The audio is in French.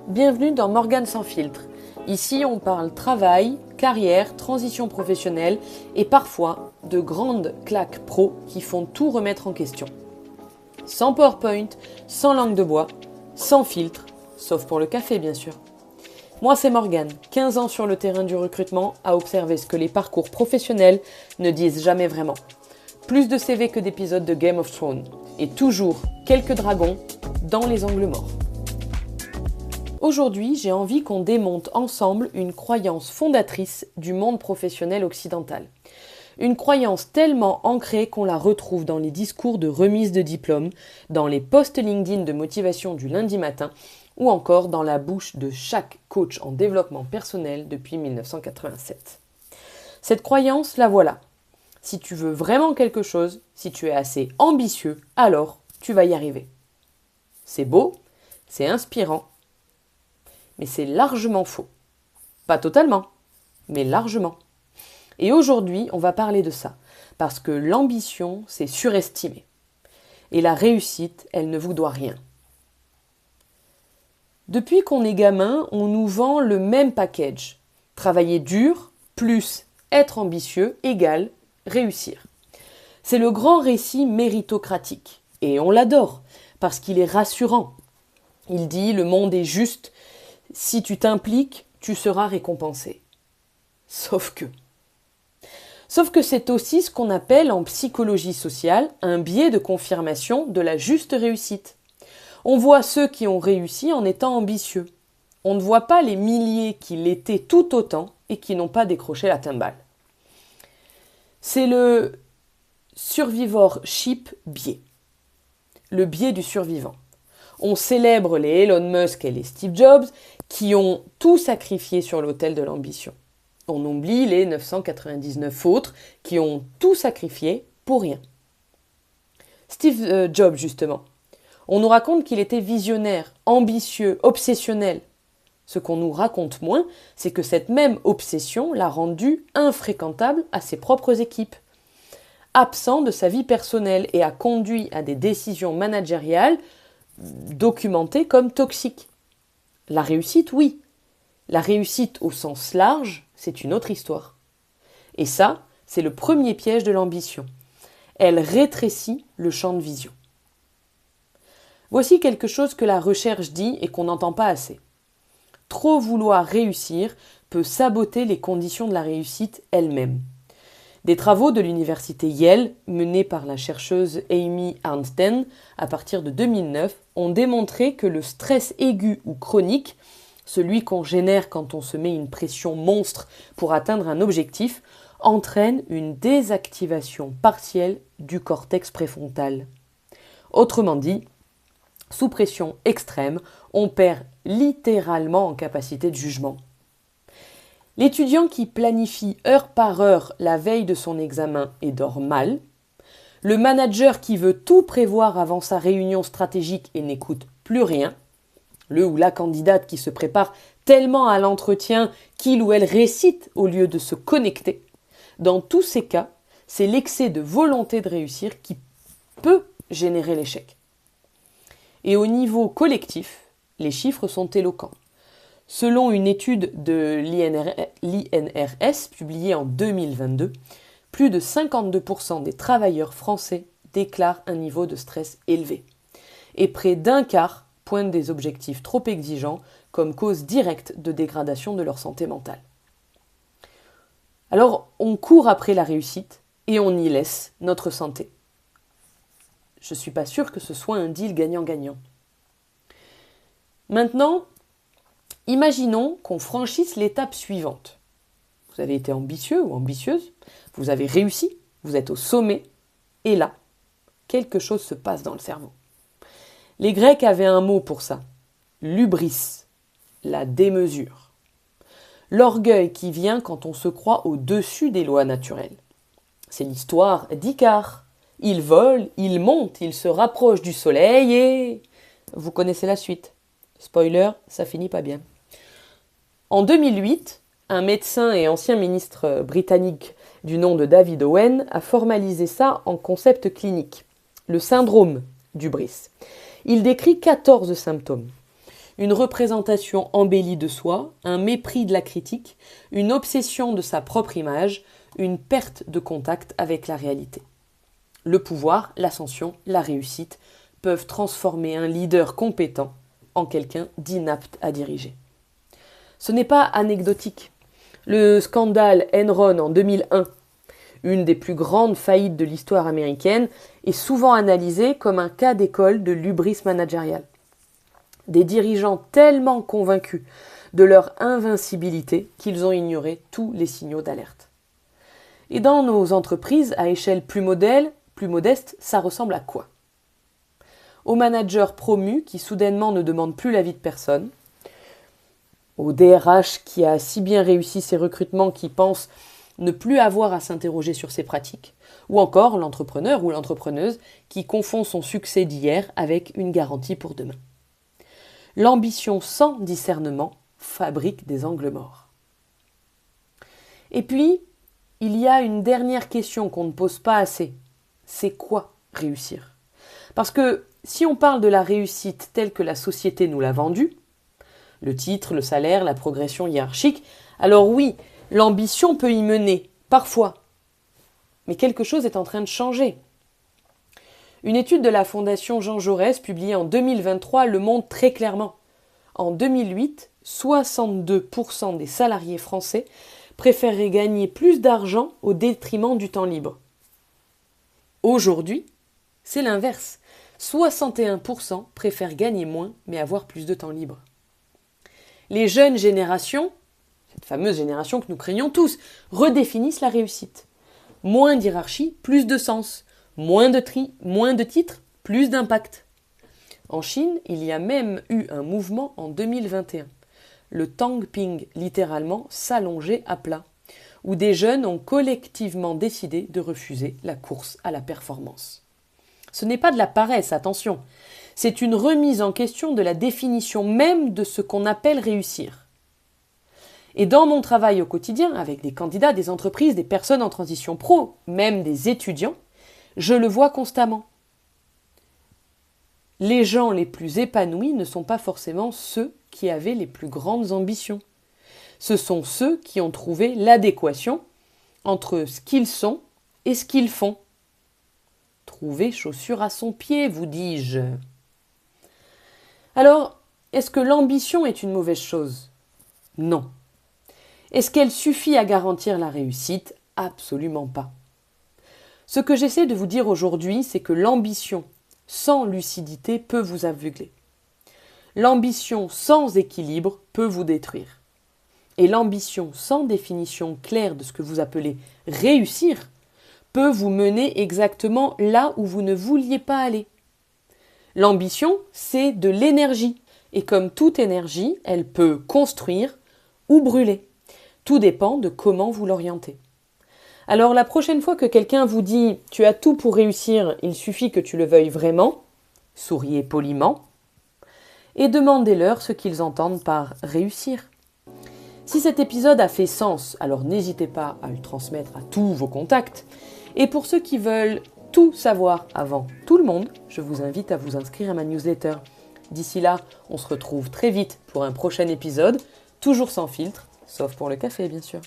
Bienvenue dans Morgane sans filtre. Ici, on parle travail, carrière, transition professionnelle et parfois de grandes claques pro qui font tout remettre en question. Sans PowerPoint, sans langue de bois, sans filtre, sauf pour le café bien sûr. Moi c'est Morgane, 15 ans sur le terrain du recrutement à observer ce que les parcours professionnels ne disent jamais vraiment. Plus de CV que d'épisodes de Game of Thrones. Et toujours quelques dragons dans les angles morts. Aujourd'hui, j'ai envie qu'on démonte ensemble une croyance fondatrice du monde professionnel occidental. Une croyance tellement ancrée qu'on la retrouve dans les discours de remise de diplôme, dans les posts LinkedIn de motivation du lundi matin, ou encore dans la bouche de chaque coach en développement personnel depuis 1987. Cette croyance, la voilà. Si tu veux vraiment quelque chose, si tu es assez ambitieux, alors tu vas y arriver. C'est beau, c'est inspirant, mais c'est largement faux. Pas totalement, mais largement. Et aujourd'hui, on va parler de ça, parce que l'ambition, c'est surestimé. Et la réussite, elle ne vous doit rien. Depuis qu'on est gamin, on nous vend le même package. Travailler dur, plus être ambitieux, égale réussir. C'est le grand récit méritocratique. Et on l'adore, parce qu'il est rassurant. Il dit, le monde est juste, si tu t'impliques, tu seras récompensé. Sauf que c'est aussi ce qu'on appelle en psychologie sociale un biais de confirmation de la juste réussite. On voit ceux qui ont réussi en étant ambitieux. On ne voit pas les milliers qui l'étaient tout autant et qui n'ont pas décroché la timbale. C'est le survivorship biais. Le biais du survivant. On célèbre les Elon Musk et les Steve Jobs qui ont tout sacrifié sur l'autel de l'ambition. On oublie les 999 autres qui ont tout sacrifié pour rien. Steve Jobs, justement. On nous raconte qu'il était visionnaire, ambitieux, obsessionnel. Ce qu'on nous raconte moins, c'est que cette même obsession l'a rendu infréquentable à ses propres équipes, absent de sa vie personnelle et a conduit à des décisions managériales documentées comme toxiques. La réussite, oui. La réussite au sens large, c'est une autre histoire. Et ça, c'est le premier piège de l'ambition. Elle rétrécit le champ de vision. Voici quelque chose que la recherche dit et qu'on n'entend pas assez. Trop vouloir réussir peut saboter les conditions de la réussite elle-même. Des travaux de l'université Yale, menés par la chercheuse Amy Arnsten à partir de 2009, ont démontré que le stress aigu ou chronique, celui qu'on génère quand on se met une pression monstre pour atteindre un objectif, entraîne une désactivation partielle du cortex préfrontal. Autrement dit, sous pression extrême, on perd littéralement en capacité de jugement. L'étudiant qui planifie heure par heure la veille de son examen et dort mal, le manager qui veut tout prévoir avant sa réunion stratégique et n'écoute plus rien, le ou la candidate qui se prépare tellement à l'entretien qu'il ou elle récite au lieu de se connecter. Dans tous ces cas, c'est l'excès de volonté de réussir qui peut générer l'échec. Et au niveau collectif, les chiffres sont éloquents. Selon une étude de l'INRS publiée en 2022, plus de 52% des travailleurs français déclarent un niveau de stress élevé. Et près d'un quart pointent des objectifs trop exigeants comme cause directe de dégradation de leur santé mentale. Alors, on court après la réussite et on y laisse notre santé. Je ne suis pas sûre que ce soit un deal gagnant-gagnant. Maintenant, imaginons qu'on franchisse l'étape suivante. Vous avez été ambitieux ou ambitieuse, vous avez réussi, vous êtes au sommet, et là, quelque chose se passe dans le cerveau. Les Grecs avaient un mot pour ça, l'hubris, la démesure. L'orgueil qui vient quand on se croit au-dessus des lois naturelles. C'est l'histoire d'Icare. Il vole, il monte, il se rapproche du soleil et... Vous connaissez la suite. Spoiler, ça finit pas bien. En 2008, un médecin et ancien ministre britannique du nom de David Owen a formalisé ça en concept clinique, le syndrome d'hubris. Il décrit 14 symptômes. une représentation embellie de soi, un mépris de la critique, une obsession de sa propre image, une perte de contact avec la réalité. Le pouvoir, l'ascension, la réussite peuvent transformer un leader compétent en quelqu'un d'inapte à diriger. Ce n'est pas anecdotique. Le scandale Enron en 2001, une des plus grandes faillites de l'histoire américaine, est souvent analysé comme un cas d'école de l'hubris managériale. Des dirigeants tellement convaincus de leur invincibilité qu'ils ont ignoré tous les signaux d'alerte. Et dans nos entreprises, à échelle plus modeste, ça ressemble à quoi? Au manager promu qui soudainement ne demande plus l'avis de personne, au DRH qui a si bien réussi ses recrutements qui pense ne plus avoir à s'interroger sur ses pratiques, ou encore l'entrepreneur ou l'entrepreneuse qui confond son succès d'hier avec une garantie pour demain. L'ambition sans discernement fabrique des angles morts. Et puis, il y a une dernière question qu'on ne pose pas assez. C'est quoi réussir? Parce que si on parle de la réussite telle que la société nous l'a vendue, le titre, le salaire, la progression hiérarchique, alors oui, l'ambition peut y mener, parfois. Mais quelque chose est en train de changer. Une étude de la Fondation Jean Jaurès, publiée en 2023, le montre très clairement. En 2008, 62% des salariés français préféreraient gagner plus d'argent au détriment du temps libre. Aujourd'hui, c'est l'inverse. 61% préfèrent gagner moins mais avoir plus de temps libre. Les jeunes générations, cette fameuse génération que nous craignons tous, redéfinissent la réussite. Moins d'hiérarchie, plus de sens. Moins de titres, plus d'impact. En Chine, il y a même eu un mouvement en 2021. Le Tangping, littéralement s'allonger à plat, où des jeunes ont collectivement décidé de refuser la course à la performance. Ce n'est pas de la paresse, attention. C'est une remise en question de la définition même de ce qu'on appelle réussir. Et dans mon travail au quotidien, avec des candidats, des entreprises, des personnes en transition pro, même des étudiants, je le vois constamment. Les gens les plus épanouis ne sont pas forcément ceux qui avaient les plus grandes ambitions. Ce sont ceux qui ont trouvé l'adéquation entre ce qu'ils sont et ce qu'ils font. Trouver chaussure à son pied, vous dis-je. Alors, est-ce que l'ambition est une mauvaise chose? Non. Est-ce qu'elle suffit à garantir la réussite? Absolument pas. Ce que j'essaie de vous dire aujourd'hui, c'est que l'ambition sans lucidité peut vous aveugler. L'ambition sans équilibre peut vous détruire. Et l'ambition sans définition claire de ce que vous appelez réussir peut vous mener exactement là où vous ne vouliez pas aller. L'ambition, c'est de l'énergie. Et comme toute énergie, elle peut construire ou brûler. Tout dépend de comment vous l'orientez. Alors la prochaine fois que quelqu'un vous dit « tu as tout pour réussir, il suffit que tu le veuilles vraiment », souriez poliment et demandez-leur ce qu'ils entendent par « réussir ». Si cet épisode a fait sens, alors n'hésitez pas à le transmettre à tous vos contacts. Et pour ceux qui veulent tout savoir avant tout le monde, je vous invite à vous inscrire à ma newsletter. D'ici là, on se retrouve très vite pour un prochain épisode, toujours sans filtre, sauf pour le café bien sûr.